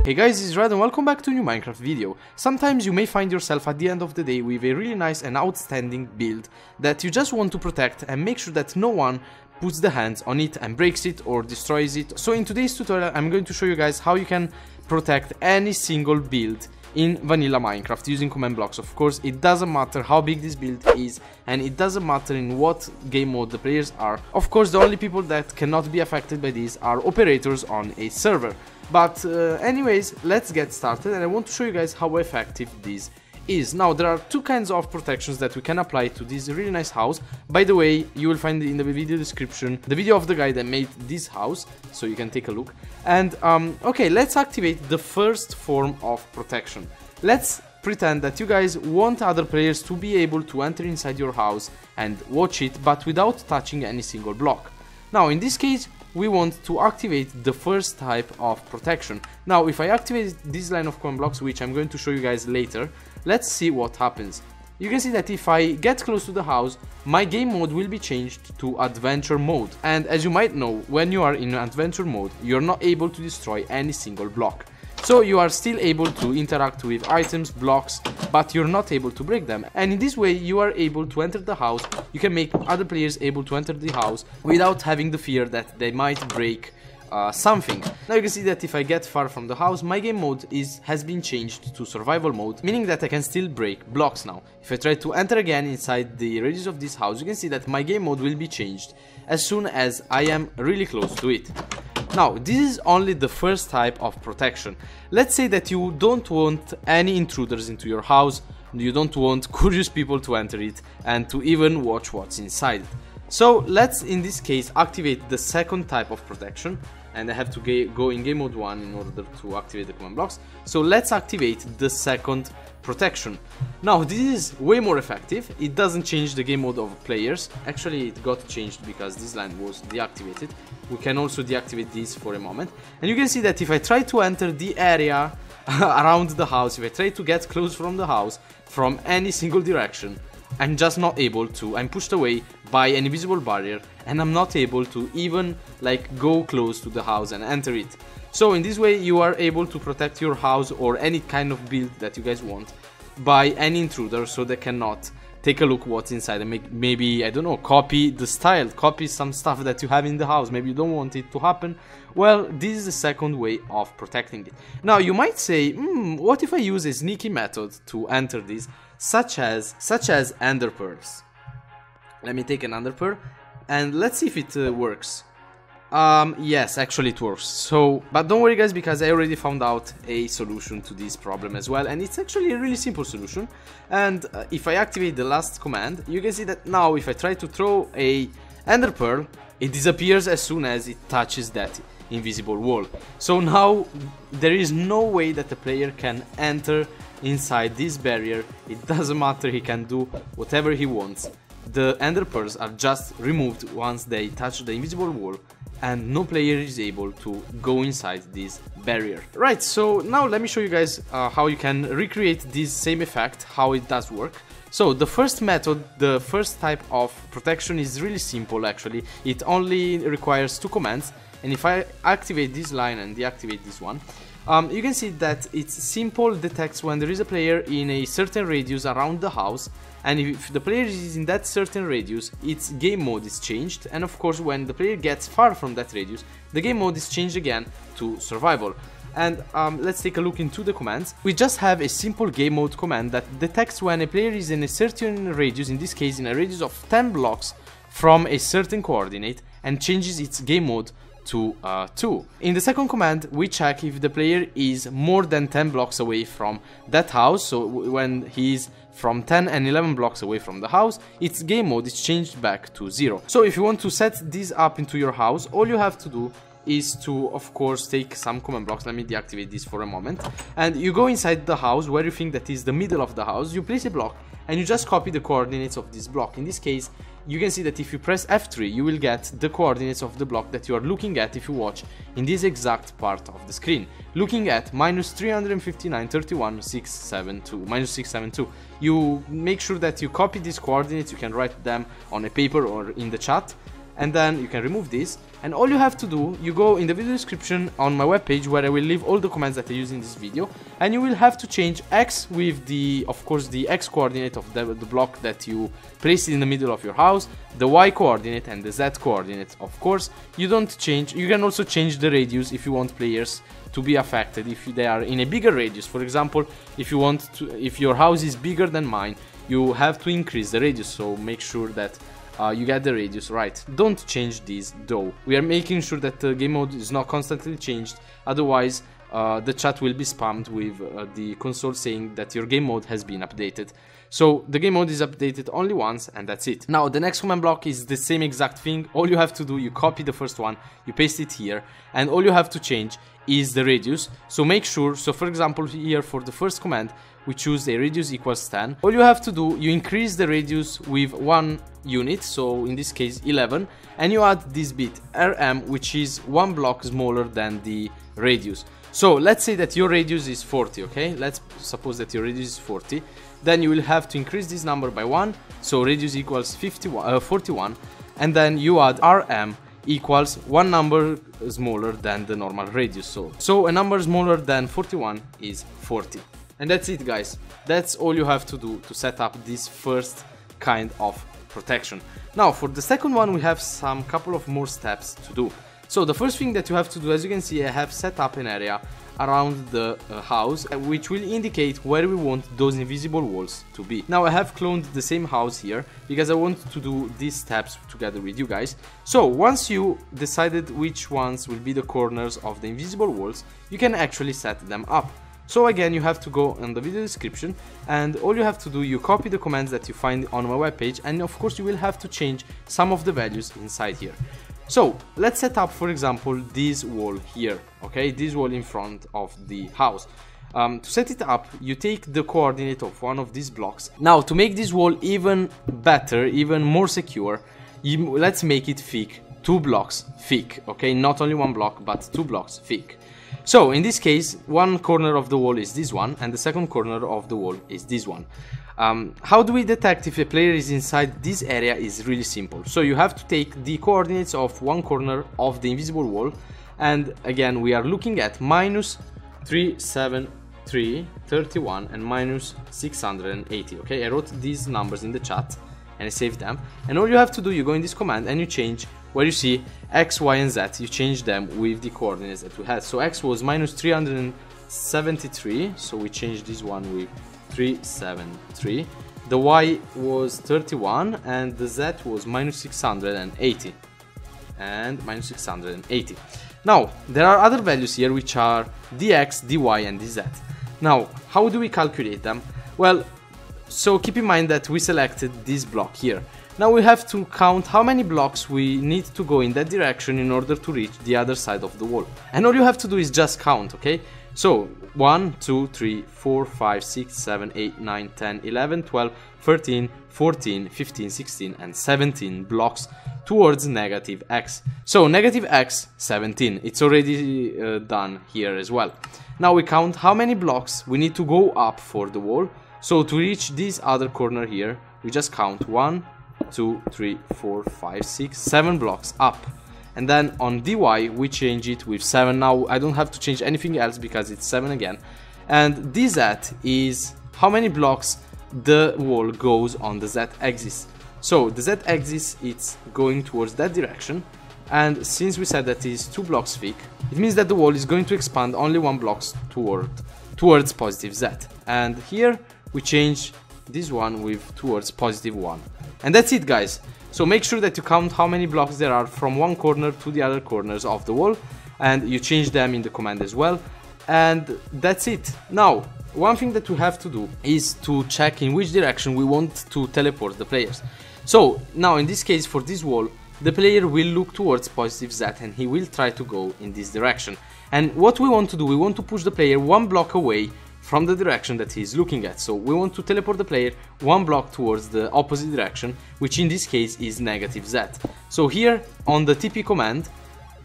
Hey guys, it's Red and welcome back to a new Minecraft video. Sometimes you may find yourself at the end of the day with a really nice and outstanding build that you just want to protect and make sure that no one puts their hands on it and breaks it or destroys it. So in today's tutorial I'm going to show you guys how you can protect any single build in vanilla Minecraft using command blocks. Of course, it doesn't matter how big this build is and it doesn't matter in what game mode the players are. Of course, the only people that cannot be affected by these are operators on a server. But anyways, let's get started, and I want to show you guys how effective this is. Now, there are two kinds of protections that we can apply to this really nice house. By the way, you will find in the video description the video of the guy that made this house, so you can take a look. And okay, let's activate the first form of protection. Let's pretend that you guys want other players to be able to enter inside your house and watch it, but without touching any single block. Now, in this case, we want to activate the first type of protection. Now, if I activate this line of command blocks, which I'm going to show you guys later, let's see what happens. You can see that if I get close to the house, my game mode will be changed to adventure mode. And as you might know, when you are in adventure mode, you're not able to destroy any single block. So you are still able to interact with items, blocks, but you're not able to break them. And in this way, you are able to enter the house. You can make other players able to enter the house without having the fear that they might break something. Now you can see that if I get far from the house, my game mode has been changed to survival mode, meaning that I can still break blocks now. If I try to enter again inside the radius of this house, you can see that my game mode will be changed as soon as I am really close to it. Now, this is only the first type of protection. Let's say that you don't want any intruders into your house, you don't want curious people to enter it and to even watch what's inside. So let's, in this case, activate the second type of protection, and I have to go in game mode 1 in order to activate the command blocks. So let's activate the second protection. Now, this is way more effective. It doesn't change the game mode of players. Actually, it got changed because this line was deactivated. We can also deactivate this for a moment, and you can see that if I try to enter the area around the house, if I try to get close from the house from any single direction, I'm just not able to. I'm pushed away by an invisible barrier and I'm not able to even like go close to the house and enter it. So in this way you are able to protect your house or any kind of build that you guys want by any intruder, so they cannot take a look what's inside and maybe, I don't know, copy the style, copy some stuff that you have in the house. Maybe you don't want it to happen. Well, this is the second way of protecting it. Now you might say, what if I use a sneaky method to enter this, such as ender pearls? Let me take an ender pearl and let's see if it works. Yes, actually it works. So, but don't worry guys, because I already found out a solution to this problem as well, and it's actually a really simple solution. And if I activate the last command, you can see that now if I try to throw a ender pearl, it disappears as soon as it touches that invisible wall. So now there is no way that the player can enter inside this barrier. It doesn't matter, he can do whatever he wants. The ender pearls are just removed once they touch the invisible wall, and no player is able to go inside this barrier. Right, so now let me show you guys how you can recreate this same effect, how it does work. So the first method, the first type of protection is really simple actually. It only requires two commands, and if I activate this line and deactivate this one, you can see that it's simple detects when there is a player in a certain radius around the house, and if the player is in that certain radius, its game mode is changed, and of course when the player gets far from that radius, the game mode is changed again to survival. And let's take a look into the commands. We just have a simple game mode command that detects when a player is in a certain radius, in this case in a radius of 10 blocks from a certain coordinate, and changes its game mode to 2. In the second command, we check if the player is more than 10 blocks away from that house. So when he is from 10 and 11 blocks away from the house, its game mode is changed back to 0. So if you want to set this up into your house, all you have to do is to, of course, take some command blocks. Let me deactivate this for a moment. And you go inside the house where you think that is the middle of the house, you place a block and you just copy the coordinates of this block. In this case, you can see that if you press F3, you will get the coordinates of the block that you are looking at if you watch in this exact part of the screen. Looking at minus 359, 31, 672, minus 672. You make sure that you copy these coordinates, you can write them on a paper or in the chat. and then you can remove this, and all you have to do, you go in the video description on my webpage where I will leave all the commands that I use in this video, and you will have to change X with the, of course, the X coordinate of the block that you placed in the middle of your house, the Y coordinate and the Z coordinate. Of course, you don't change, you can also change the radius if you want players to be affected if they are in a bigger radius. For example, if you want to, if your house is bigger than mine, you have to increase the radius, so make sure that you get the radius right. Don't change this though. We are making sure that the game mode is not constantly changed, otherwise the chat will be spammed with the console saying that your game mode has been updated. So the game mode is updated only once, and that's it. Now the next command block is the same exact thing. All you have to do, you copy the first one, you paste it here, and all you have to change is the radius. So make sure, so for example here for the first command we choose a radius equals 10. All you have to do, you increase the radius with 1 unit, so in this case 11, and you add this bit rm, which is 1 block smaller than the radius. So let's say that your radius is 40, okay? Let's suppose that your radius is 40. Then you will have to increase this number by 1, so radius equals 41, and then you add rm equals 1 number smaller than the normal radius. So a number smaller than 41 is 40. And that's it, guys. That's all you have to do to set up this first kind of protection. Now for the second one we have some couple of more steps to do. So the first thing that you have to do, as you can see, I have set up an area around the house which will indicate where we want those invisible walls to be. Now I have cloned the same house here because I want to do these steps together with you guys. So once you decided which ones will be the corners of the invisible walls, you can actually set them up. So again, you have to go in the video description, and all you have to do, you copy the commands that you find on my webpage, and of course you will have to change some of the values inside here. So let's set up, for example, this wall here, okay, this wall in front of the house. To set it up, you take the coordinate of one of these blocks. Now to make this wall even better, even more secure, let's make it thick, 2 blocks thick, okay, not only 1 block but 2 blocks thick. So in this case, one corner of the wall is this one, and the second corner of the wall is this one. How do we detect if a player is inside this area is really simple. So you have to take the coordinates of one corner of the invisible wall, and again we are looking at minus 373, 31 and minus 680, okay? I wrote these numbers in the chat and I saved them, and all you have to do, you go in this command and you change where you see X, Y and Z, you change them with the coordinates that we had. So X was minus 373, so we changed this one with 373. The Y was 31 and the Z was minus 680 and minus 680. Now there are other values here which are dx, dy and dz. Now how do we calculate them? Well, so keep in mind that we selected this block here. Now we have to count how many blocks we need to go in that direction in order to reach the other side of the wall. And all you have to do is just count, okay? So 1, 2, 3, 4, 5, 6, 7, 8, 9, 10, 11, 12, 13, 14, 15, 16 and 17 blocks towards negative x. So negative x, 17. It's already done here as well. Now we count how many blocks we need to go up for the wall. So to reach this other corner here, we just count 1, 2, 3, 4, 5, 6, 7 blocks up. And then on dy we change it with 7. Now I don't have to change anything else because it's 7 again. And dz is how many blocks the wall goes on the z-axis. So the z-axis, it's going towards that direction, and since we said that it is 2 blocks thick, it means that the wall is going to expand only 1 block towards positive z. And here we change this one with towards positive 1. And that's it, guys. So make sure that you count how many blocks there are from one corner to the other corners of the wall, and you change them in the command as well. And that's it. Now, one thing that we have to do is to check in which direction we want to teleport the players. So now in this case, for this wall, the player will look towards positive z and he will try to go in this direction. And what we want to do, we want to push the player 1 block away from the direction that he's looking at. So we want to teleport the player 1 block towards the opposite direction, which in this case is negative z. So here on the TP command,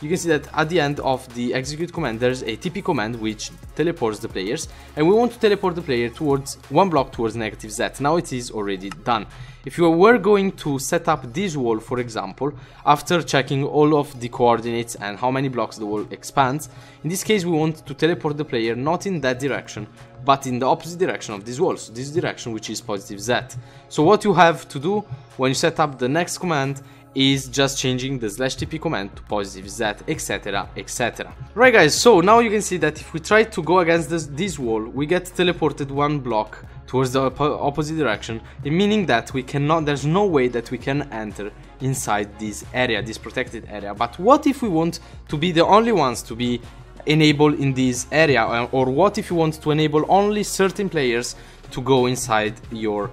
you can see that at the end of the execute command there's a TP command which teleports the players, and we want to teleport the player towards one block towards negative Z. Now it is already done. If you were going to set up this wall, for example, after checking all of the coordinates and how many blocks the wall expands, in this case we want to teleport the player not in that direction but in the opposite direction of this wall, so this direction, which is positive Z. So what you have to do when you set up the next command is just changing the /TP command to positive Z, etc, etc. Right guys, so now you can see that if we try to go against this wall, we get teleported one block towards the opposite direction, meaning that we cannot, there's no way that we can enter inside this area, this protected area. But what if we want to be the only ones to be enabled in this area, or what if you want to enable only certain players to go inside your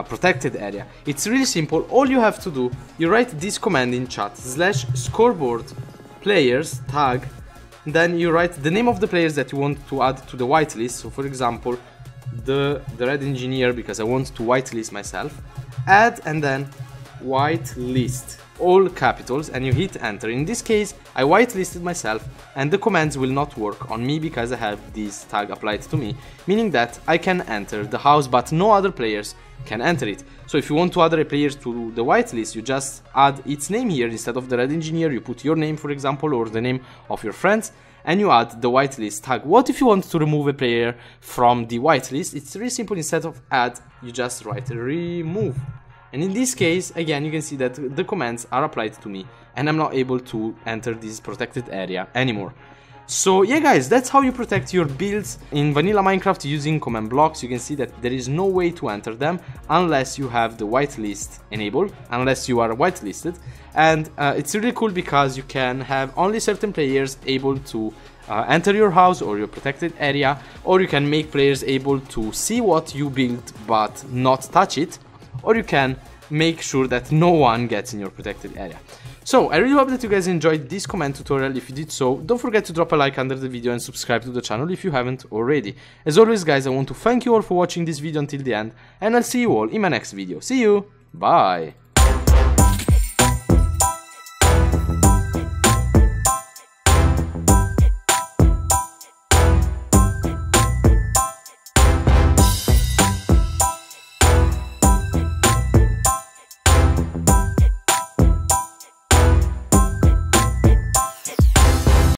protected area? It's really simple. All you have to do, you write this command in chat, /scoreboard players tag, then you write the name of the players that you want to add to the whitelist. So for example, TheRedEngineer, because I want to whitelist myself, add and then whitelist, all capitals, and you hit enter. In this case I whitelisted myself and the commands will not work on me because I have this tag applied to me, meaning that I can enter the house but no other players can enter it. So if you want to add a player to the whitelist, you just add its name here. Instead of TheRedEngineer, you put your name, for example, or the name of your friends, and you add the whitelist tag. What if you want to remove a player from the whitelist? It's really simple. Instead of add, you just write remove. And in this case, again, you can see that the commands are applied to me and I'm not able to enter this protected area anymore. So yeah guys, that's how you protect your builds in vanilla Minecraft using command blocks. You can see that there is no way to enter them unless you have the whitelist enabled, unless you are whitelisted. And it's really cool because you can have only certain players able to enter your house or your protected area, or you can make players able to see what you built but not touch it, or you can make sure that no one gets in your protected area. So I really hope that you guys enjoyed this command tutorial. If you did so, don't forget to drop a like under the video and subscribe to the channel if you haven't already. As always guys, I want to thank you all for watching this video until the end, and I'll see you all in my next video. See you, bye!